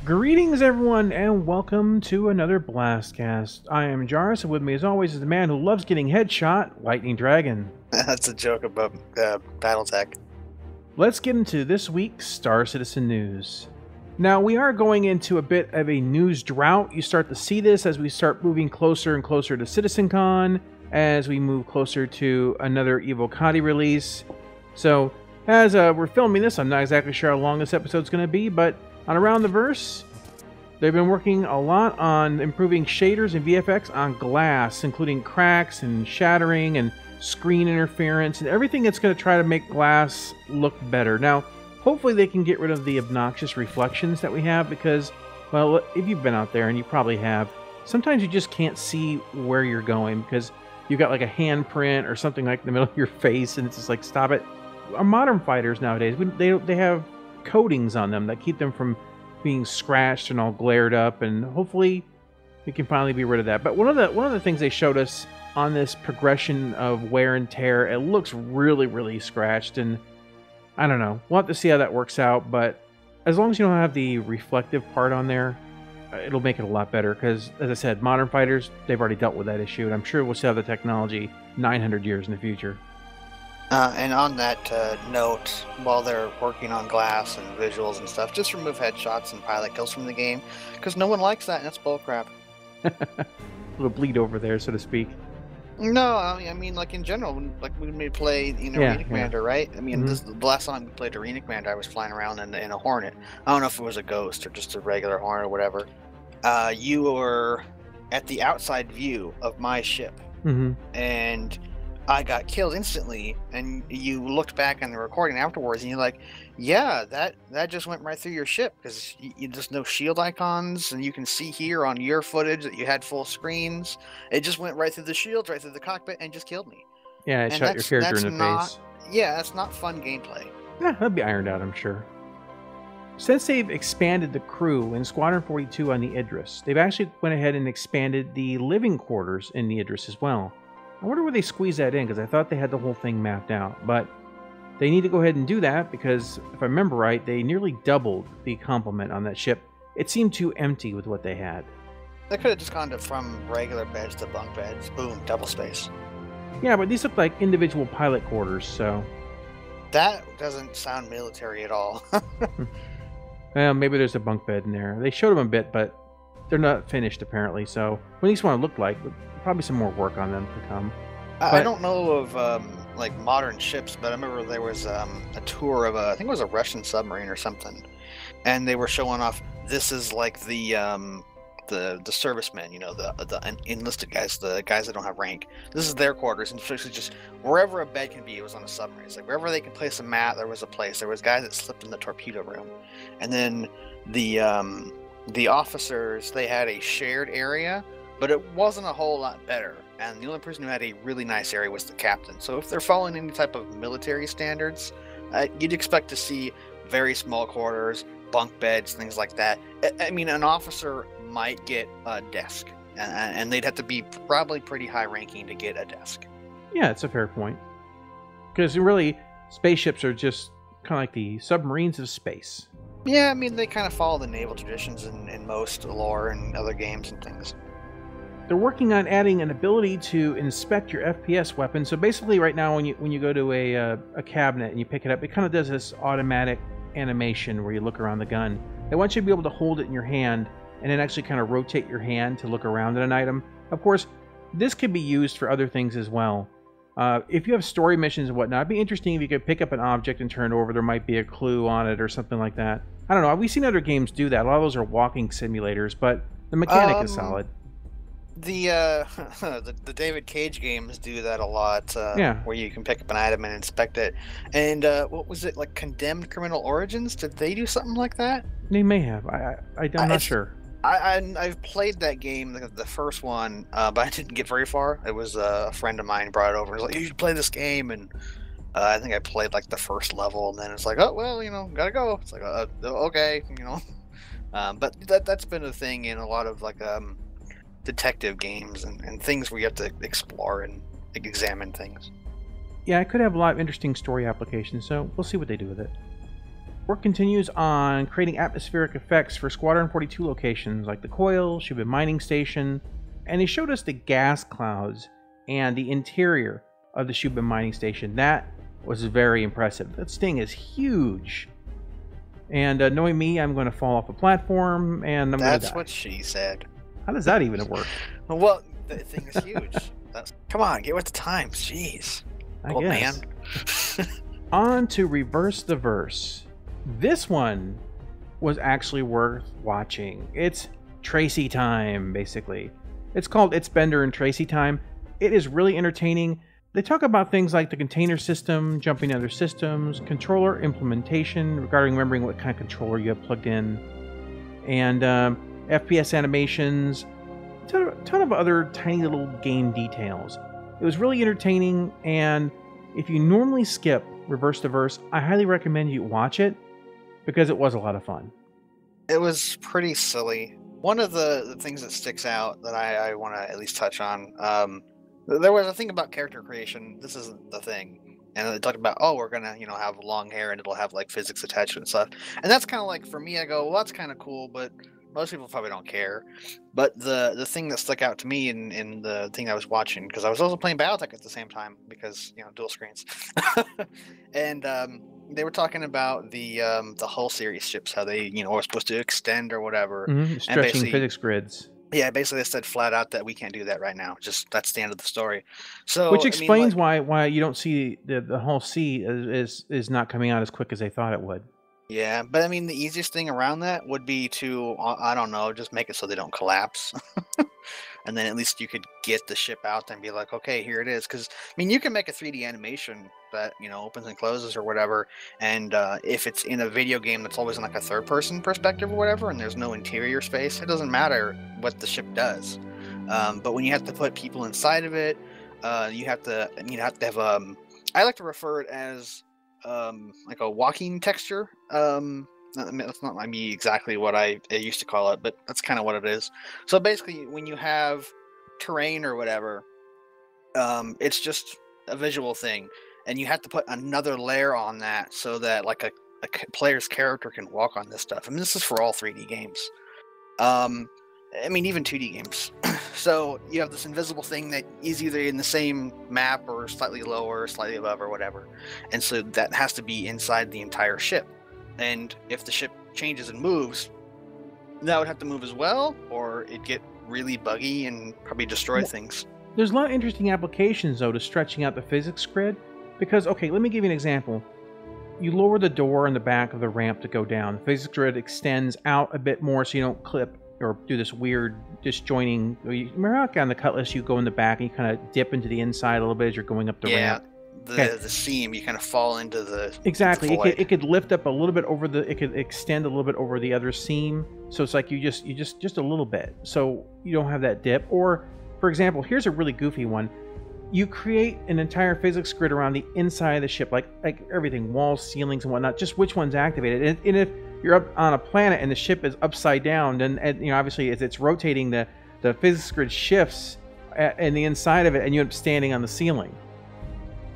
Greetings, everyone, and welcome to another BlastCast. I am Jarvis, and with me, as always, is the man who loves getting headshot, Lightning Dragon. That's a joke about BattleTech. Let's get into this week's Star Citizen news. Now, we are going into a bit of a news drought. You start to see this as we start moving closer and closer to CitizenCon, as we move closer to another Evocati release. So, as we're filming this, I'm not exactly sure how long this episode's going to be, but on Around the Verse, they've been working a lot on improving shaders and VFX on glass, including cracks and shattering and screen interference and everything that's going to try to make glass look better. Now, hopefully they can get rid of the obnoxious reflections that we have because, well, if you've been out there, and you probably have, sometimes you just can't see where you're going because you've got like a handprint or something like in the middle of your face, and it's just like, stop it. Our modern fighters nowadays, they have coatings on them that keep them from being scratched and all glared up, and hopefully we can finally be rid of that. But one of the things they showed us on this progression of wear and tear, it looks really scratched, and I don't know. We'll have to see how that works out, but as long as you don't have the reflective part on there, it'll make it a lot better, because, as I said, modern fighters, they've already dealt with that issue, and I'm sure we'll still have the technology 900 years in the future. And on that note, while they're working on glass and visuals and stuff, just remove headshots and pilot kills from the game, because no one likes that, and it's bullcrap. A little bleed over there, so to speak. No, I mean, like in general, like when we played, Arena Commander, right? I mean, the last time we played Arena Commander, I was flying around in a Hornet. I don't know if it was a Ghost or just a regular Hornet or whatever. You were at the outside view of my ship, and I got killed instantly, and you looked back on the recording afterwards, and you're like, yeah, that just went right through your ship, because there's no shield icons, and you can see here on your footage that you had full screens. It just went right through the shields, right through the cockpit, and just killed me. Yeah, it shot your character in the face. Yeah, that's not fun gameplay. Yeah, that'll be ironed out, I'm sure. Since they've expanded the crew in Squadron 42 on the Idris, they've actually went ahead and expanded the living quarters in the Idris as well. I wonder where they squeeze that in, because I thought they had the whole thing mapped out. But they need to go ahead and do that, because if I remember right, they nearly doubled the complement on that ship. It seemed too empty with what they had. They could have just gone from regular beds to bunk beds. Boom, double space. Yeah, but these look like individual pilot quarters, so... That doesn't sound military at all. Well, maybe there's a bunk bed in there. They showed them a bit, but they're not finished, apparently, so what these want to look like... Probably some more work on them to come. I don't know of like modern ships, but I remember there was a tour of I think it was a Russian submarine or something, and they were showing off. This is like the servicemen, the enlisted guys, the guys that don't have rank. This is their quarters, and especially just wherever a bed can be, it was on a submarine. It's like wherever they could place a mat, there was a place. There was guys that slept in the torpedo room, and then the officers, they had a shared area. But it wasn't a whole lot better, and the only person who had a really nice area was the captain. So if they're following any type of military standards, you'd expect to see very small quarters, bunk beds, things like that. I mean, an officer might get a desk, and they'd have to be probably pretty high ranking to get a desk. Yeah, it's a fair point. Because really, spaceships are just kind of like the submarines of space. Yeah, I mean, they kind of follow the naval traditions in most lore and other games and things. They're working on adding an ability to inspect your FPS weapon. So basically right now when you go to a cabinet and you pick it up, it kind of does this automatic animation where you look around the gun. They want you to be able to hold it in your hand and then actually kind of rotate your hand to look around at an item. Of course, this could be used for other things as well. If you have story missions and whatnot, it'd be interesting if you could pick up an object and turn it over. There might be a clue on it or something like that. I don't know. We've seen other games do that. A lot of those are walking simulators, but the mechanic is solid. The David Cage games do that a lot, where you can pick up an item and inspect it. And what was it, like Condemned Criminal Origins? Did they do something like that? They may have. I'm not sure. I've played that game, the first one, but I didn't get very far. It was a friend of mine brought it over and was like, you should play this game, and I think I played like the first level, and then it's like, oh, well, gotta go. It's like, okay, but that's been a thing in a lot of like detective games and things where you have to explore and examine things. Yeah, it could have a lot of interesting story applications, so we'll see what they do with it. Work continues on creating atmospheric effects for Squadron 42 locations like the Coil, Shubin Mining Station, and they showed us the gas clouds and the interior of the Shubin Mining Station. That was very impressive. That thing is huge. And knowing me, I'm going to fall off a platform and I'm going to die. That's what she said. How does that even work? Well, the thing is huge. Come on, get with the times. Jeez. I Old guess. Man. On to Reverse the Verse. This one was actually worth watching. It's Tracy time, basically. It's called It's Bender and Tracy Time. It is really entertaining. They talk about things like the container system, jumping to other systems, controller implementation, regarding remembering what kind of controller you have plugged in, and FPS animations, a ton of other tiny little game details. It was really entertaining, and if you normally skip Reverse the Verse, I highly recommend you watch it, because it was a lot of fun. It was pretty silly. One of the things that sticks out that I want to at least touch on, there was a thing about character creation. This isn't the thing. And they talked about, oh, we're going to, have long hair and it'll have like physics attached and stuff. And that's kind of like, for me, I go, well, that's kind of cool, but most people probably don't care. But the thing that stuck out to me in the thing I was watching, because I was also playing Battletech at the same time, because, dual screens. And they were talking about the Hull series ships, how they, were supposed to extend or whatever. Mm-hmm. Stretching physics grids. Yeah, basically they said flat out that we can't do that right now. Just that's the end of the story. So which explains why you don't see the Hull C is not coming out as quick as they thought it would. Yeah, but I mean the easiest thing around that would be to I don't know, just make it so they don't collapse. And then at least you could get the ship out and be like, okay, here it is. Because I mean, you can make a 3D animation that opens and closes or whatever, and if it's in a video game that's always in like a third-person perspective or whatever, and there's no interior space, it doesn't matter what the ship does. But when you have to put people inside of it, you have to have I like to refer it as like a walking texture. That's not maybe exactly what I used to call it, but that's kind of what it is. So basically, when you have terrain or whatever, it's just a visual thing, and you have to put another layer on that so that like a player's character can walk on this stuff. I mean, this is for all 3D games. I mean, even 2D games. So you have this invisible thing that is either in the same map or slightly lower, slightly above, or whatever. And so that has to be inside the entire ship. And if the ship changes and moves, that would have to move as well, or it'd get really buggy and probably destroy things. There's a lot of interesting applications, though, to stretching out the physics grid. Because, okay, let me give you an example. You lower the door in the back of the ramp to go down. The physics grid extends out a bit more so you don't clip or do this weird disjoining. Remember how on the Cutlass you go in the back and you kind of dip into the inside a little bit as you're going up the ramp? The seam, you kind of fall into the exactly. The it could lift up a little bit over it could extend a little bit over the other seam. So it's like you just a little bit. So you don't have that dip. Or, for example, here's a really goofy one. You create an entire physics grid around the inside of the ship, like everything, walls, ceilings, and whatnot. Just which one's activated. And if you're up on a planet and the ship is upside down, then obviously as it's rotating, the physics grid shifts in the inside of it, and you end up standing on the ceiling.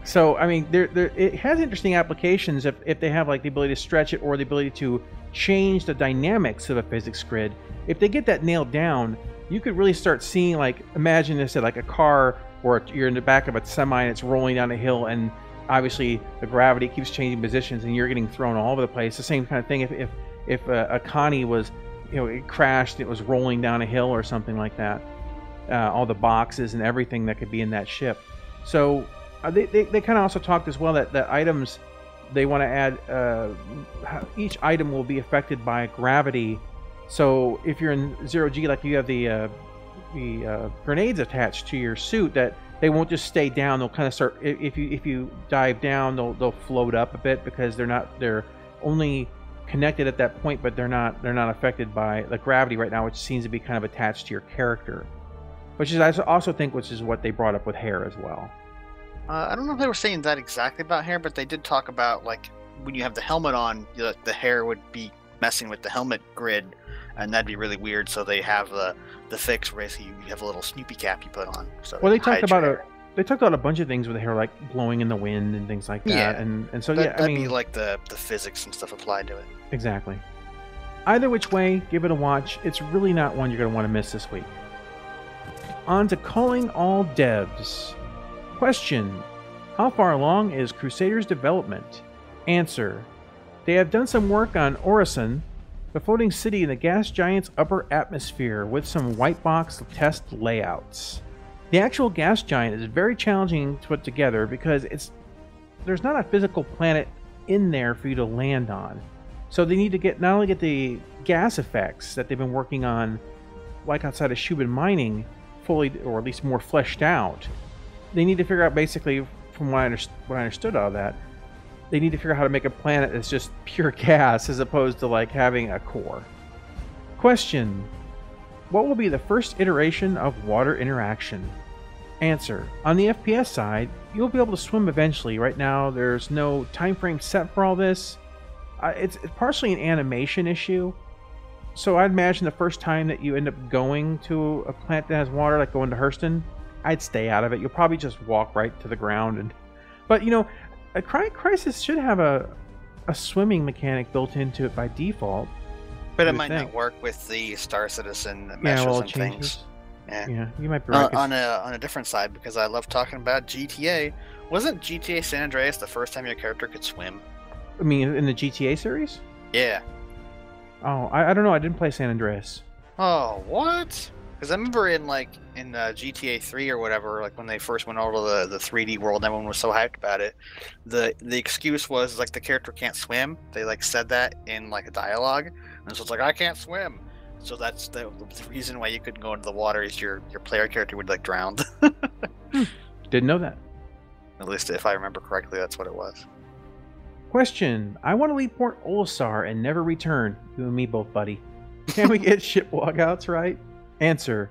So I mean, it has interesting applications if they have like the ability to stretch it or the ability to change the dynamics of a physics grid. If they get that nailed down, you could really start seeing, like, imagine this at like a car, or you're in the back of a semi and it's rolling down a hill, and obviously the gravity keeps changing positions and you're getting thrown all over the place. The same kind of thing if a Connie was, it crashed, it was rolling down a hill or something like that. All the boxes and everything that could be in that ship. So they kind of also talked as well that the items they want to add, each item will be affected by gravity. So if you're in 0G, like you have the grenades attached to your suit, that they won't just stay down. They'll kind of start, if you dive down, they'll float up a bit, because they're only connected at that point, but they're not affected by the gravity right now, which seems to be kind of attached to your character. Which is, I also think, which is what they brought up with hair as well. I don't know if they were saying that exactly about hair, but they did talk about, like, when you have the helmet on, the hair would be messing with the helmet grid, and that'd be really weird. So they have the fix where you have a little Snoopy cap you put on. So well, they talked about they talked about a bunch of things with the hair like blowing in the wind and things like that. Yeah. And so That'd I mean, be like the physics and stuff applied to it. exactly. Either which way, give it a watch. It's really not one you're going to want to miss this week. On to calling all devs. Question: how far along is Crusaders development? Answer: they have done some work on Orison, the floating city in the gas giant's upper atmosphere, with some white box test layouts. The actual gas giant is very challenging to put together because there's not a physical planet in there for you to land on. So they need to not only get the gas effects that they've been working on, like outside of Shubin mining, fully, or at least more fleshed out. They need to figure out, basically, from what I understood out of that, they need to figure out how to make a planet that's just pure gas as opposed to like having a core. Question: what will be the first iteration of water interaction? Answer: on the FPS side, you'll be able to swim eventually. Right now, there's no time frame set for all this. It's partially an animation issue. So I'd imagine the first time that you end up going to a planet that has water, like going to Hurston, I'd stay out of it. You'll probably just walk right to the ground. But, you know, a Crysis should have a swimming mechanic built into it by default. But it might not work with the Star Citizen meshes and things. Yeah, you might be right. On a different side, because I love talking about GTA. Wasn't GTA San Andreas the first time your character could swim? I mean, in the GTA series? Yeah. Oh, I don't know. I didn't play San Andreas. Oh, what? Because I remember in GTA 3 or whatever, like when they first went over to the 3D world, everyone was so hyped about it. The excuse was like the character can't swim. They like said that in like a dialogue, and so it's like I can't swim. So that's the reason why you couldn't go into the water, is your player character would like drown. Didn't know that. At least if I remember correctly, that's what it was. Question: I want to leave Port Olisar and never return. You and me both, buddy. Can we get ship logouts right? Answer: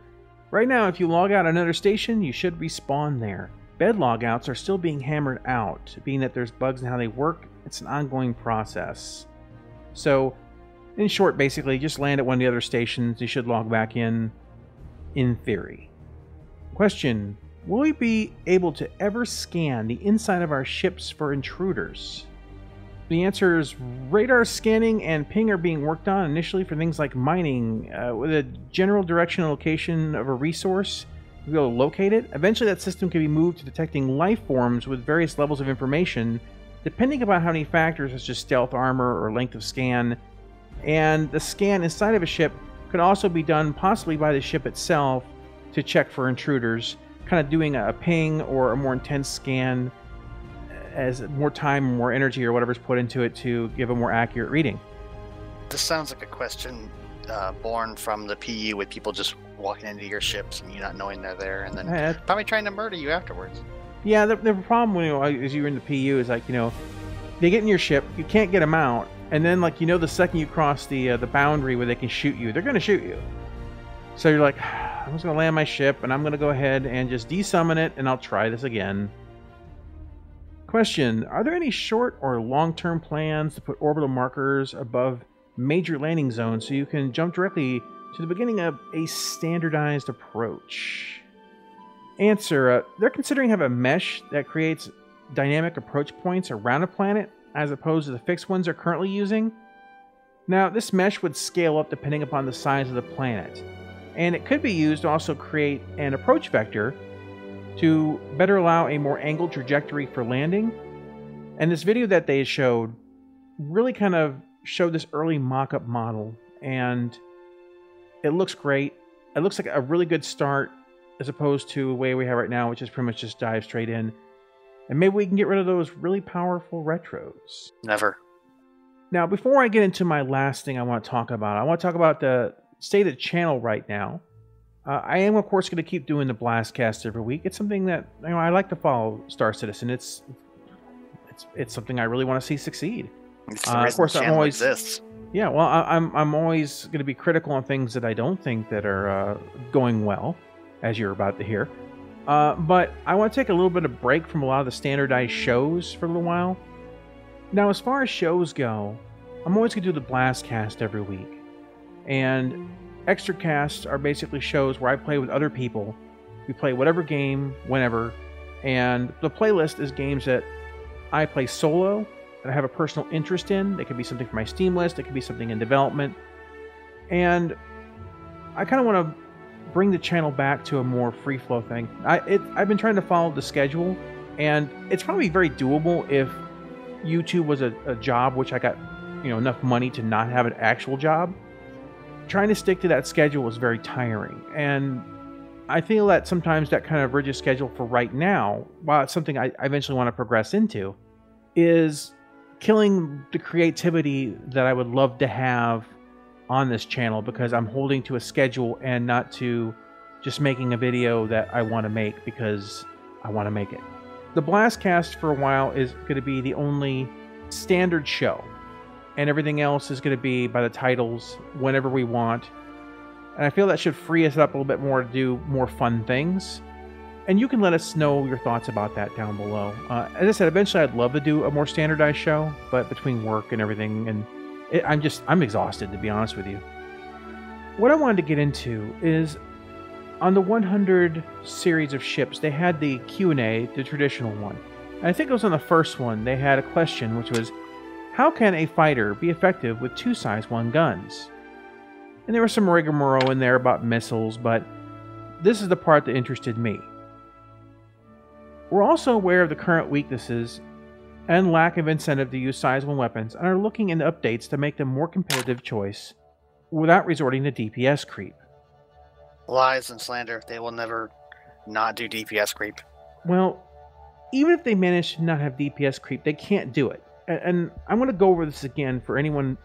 right now, if you log out another station, you should respawn there. Bed logouts are still being hammered out, being that there's bugs in how they work. It's an ongoing process. So, in short, basically, just land at one of the other stations. You should log back in theory. Question: will we be able to ever scan the inside of our ships for intruders? The answer is radar scanning and ping are being worked on initially for things like mining, with a general direction and location of a resource. You'll be able to locate it. Eventually that system can be moved to detecting life forms with various levels of information, depending upon how many factors such as stealth armor or length of scan. And the scan inside of a ship could also be done possibly by the ship itself to check for intruders, kind of doing a ping or a more intense scan as more time, more energy, or whatever's put into it to give a more accurate reading. This sounds like a question born from the PU, with people just walking into your ships and you not knowing they're there, and then probably trying to murder you afterwards. Yeah, the problem when as you're in the PU is like, they get in your ship, you can't get them out, and then the second you cross the boundary where they can shoot you, they're going to shoot you. So you're like, I'm just going to land my ship, and I'm going to go ahead and just desummon it, and I'll try this again. Question: are there any short or long-term plans to put orbital markers above major landing zones so you can jump directly to the beginning of a standardized approach? Answer: they're considering having a mesh that creates dynamic approach points around a planet as opposed to the fixed ones they're currently using. Now, this mesh would scale up depending upon the size of the planet, and it could be used to also create an approach vector to better allow a more angled trajectory for landing. And this video that they showed really kind of showed this early mock-up model, and it looks great. It looks like a really good start as opposed to the way we have right now, which is pretty much just dive straight in. And maybe we can get rid of those really powerful retros. Never. Now, before I get into my last thing I want to talk about the state of the channel right now. I am, of course, going to keep doing the BlastCast every week. It's something that I like to follow Star Citizen. It's something I really want to see succeed. It's the reason of course, the channel exists. Yeah, well, I'm always going to be critical on things that I don't think that are going well, as you're about to hear. But I want to take a little bit of break from a lot of the standardized shows for a little while. Now, as far as shows go, I'm always going to do the BlastCast every week. And extra casts are basically shows where I play with other people. We play whatever game, whenever, And the playlist is games that I play solo, that I have a personal interest in. It could be something for my Steam list. It could be something in development. And I kind of want to bring the channel back to a more free flow thing. I've been trying to follow the schedule, and it's probably very doable if YouTube was a job, which I got enough money to not have an actual job. Trying to stick to that schedule is very tiring, and I feel that sometimes that kind of rigid schedule for right now, while it's something I eventually want to progress into, is killing the creativity that I would love to have on this channel, because I'm holding to a schedule and not to just making a video that I want to make because I want to make it. The BlastCast for a while is going to be the only standard show, and everything else is going to be by the titles whenever we want. And I feel that should free us up a little bit more to do more fun things. And you can let us know your thoughts about that down below. As I said, eventually I'd love to do a more standardized show, but between work and everything, and I'm exhausted, to be honest with you. What I wanted to get into is, on the 100 series of ships, they had the Q&A, the traditional one. And I think it was on the first one, they had a question, which was, how can a fighter be effective with 2 size 1 guns? And there was some rigmarole in there about missiles, but this is the part that interested me. We're also aware of the current weaknesses and lack of incentive to use size 1 weapons, and are looking into updates to make them more competitive choice without resorting to DPS creep. Lies and slander. They will never not do DPS creep. Well, even if they manage to not have DPS creep, they can't do it. And I'm going to go over this again for anyone.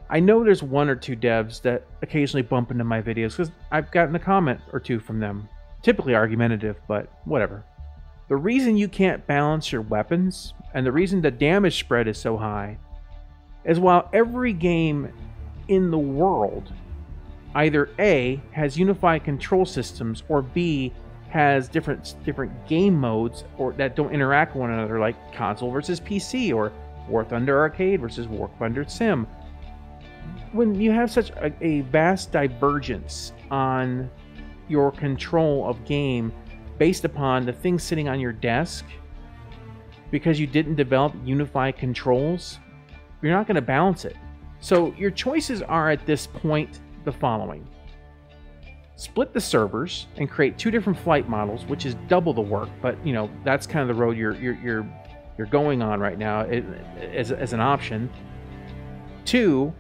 I know there's 1 or 2 devs that occasionally bump into my videos, because I've gotten a comment or 2 from them. Typically argumentative, but whatever. The reason you can't balance your weapons, and the reason the damage spread is so high, is while every game in the world either A, has unified control systems, or B, has different game modes or that don't interact with one another, like console versus PC, or War Thunder Arcade versus War Thunder Sim. When you have such a vast divergence on your control of game based upon the things sitting on your desk, because you didn't develop unified controls, you're not going to balance it. So your choices are at this point the following. Split the servers and create 2 different flight models, which is double the work, but that's kind of the road you're going on right now as an option. 2,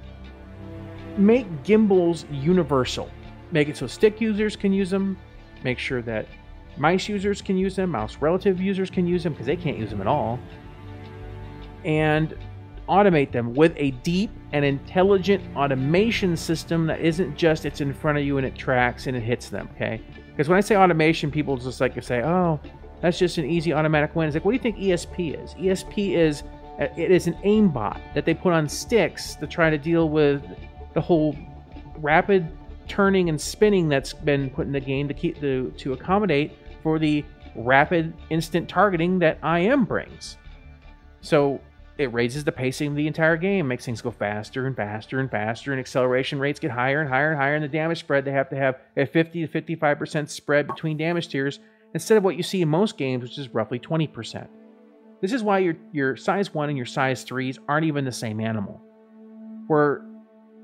make gimbals universal. Make it so stick users can use them. Make sure that mice users can use them, mouse relative users can use them, because they can't use them at all. And automate them with a deep and intelligent automation system that isn't just it's in front of you and it tracks and it hits them, okay? Because when I say automation, people just like to say, oh, that's just an easy automatic win. It's like, what do you think ESP is? ESP is an aimbot that they put on sticks to try to deal with the whole rapid turning and spinning that's been put in the game to accommodate for the rapid instant targeting that IM brings. So it raises the pacing of the entire game, makes things go faster and faster and faster, and acceleration rates get higher and higher and higher, and the damage spread, they have to have a 50 to 55% spread between damage tiers, instead of what you see in most games, which is roughly 20%. This is why your size 1 and your size 3s aren't even the same animal. Where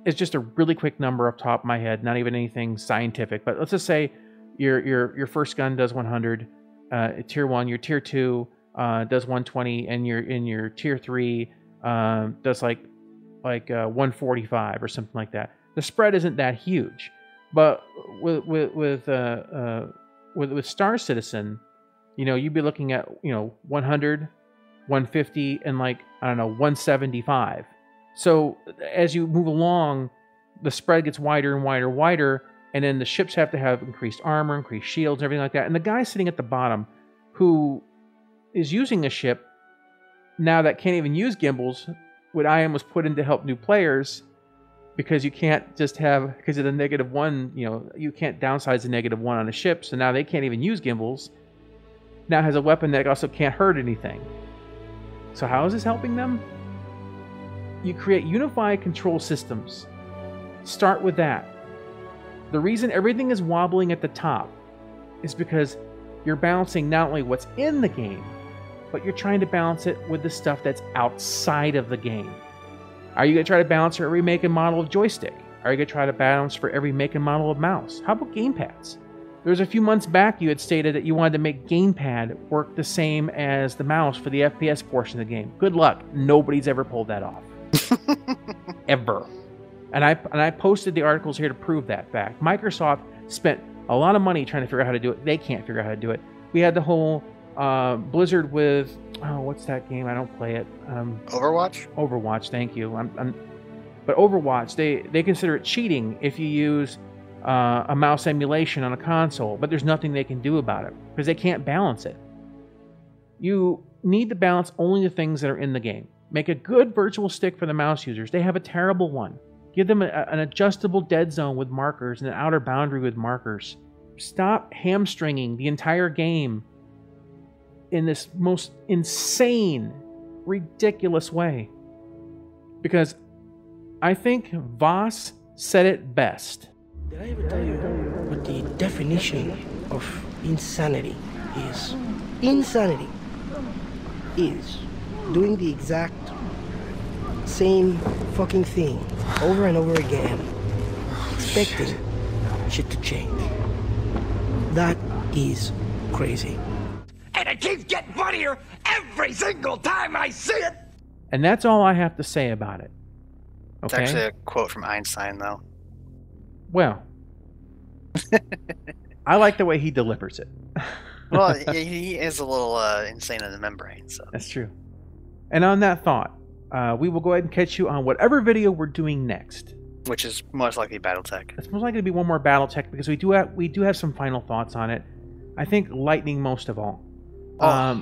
it's just a really quick number off the top of my head, not even anything scientific, but let's just say your first gun does 100, tier 1, your tier 2 does 120, and your tier 3 does like 145 or something like that. The spread isn't that huge, but with Star Citizen, you'd be looking at 100, 150, and 175. So as you move along, the spread gets wider and wider and wider, and then the ships have to have increased armor, increased shields, and everything like that. And the guy sitting at the bottom who is using a ship now that can't even use gimbals, what IM was put in to help new players, because you can't just have, because of the -1, you can't downsize the -1 on a ship, so now they can't even use gimbals. Now has a weapon that also can't hurt anything. So how is this helping them? You create unified control systems. Start with that. The reason everything is wobbling at the top is because you're balancing not only what's in the game, but you're trying to balance it with the stuff that's outside of the game. Are you going to try to balance for every make and model of joystick? Are you going to try to balance for every make and model of mouse? How about gamepads? There was a few months back you had stated that you wanted to make gamepad work the same as the mouse for the FPS portion of the game. Good luck. Nobody's ever pulled that off. Ever. And I posted the articles here to prove that fact. Microsoft spent a lot of money trying to figure out how to do it. They can't figure out how to do it. We had the whole Blizzard with, what's that game? I don't play it. Overwatch? Overwatch, thank you. But Overwatch, they consider it cheating if you use a mouse emulation on a console, but there's nothing they can do about it because they can't balance it. You need to balance only the things that are in the game. Make a good virtual stick for the mouse users. They have a terrible one. Give them an adjustable dead zone with markers and an outer boundary with markers. Stop hamstringing the entire game in this most insane, ridiculous way. Because I think Voss said it best. Did I ever tell you what the definition of insanity is? Insanity is doing the exact same fucking thing over and over again, expecting shit to change. That is crazy. And it keeps getting funnier every single time I see it! And that's all I have to say about it. Okay? It's actually a quote from Einstein, though. Well, I like the way he delivers it. Well, he is a little insane in the membrane, so. That's true. And on that thought, we will go ahead and catch you on whatever video we're doing next. Which is most likely BattleTech. It's most likely to be one more BattleTech because we do have some final thoughts on it. I think Lightning most of all. Yeah.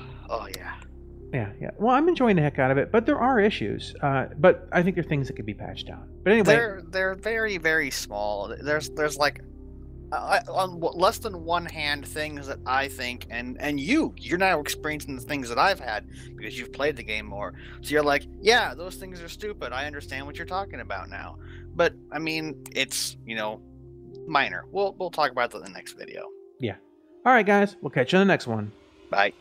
Yeah. Well, I'm enjoying the heck out of it, but there are issues. But I think there are things that could be patched out. But anyway, they're very, very small. There's like on less than one hand things that I think, and you're now experiencing the things that I've had because you've played the game more. So you're like, yeah, those things are stupid. I understand what you're talking about now. But I mean, it's minor. We'll talk about that in the next video. Yeah. All right, guys. We'll catch you on the next one. Bye.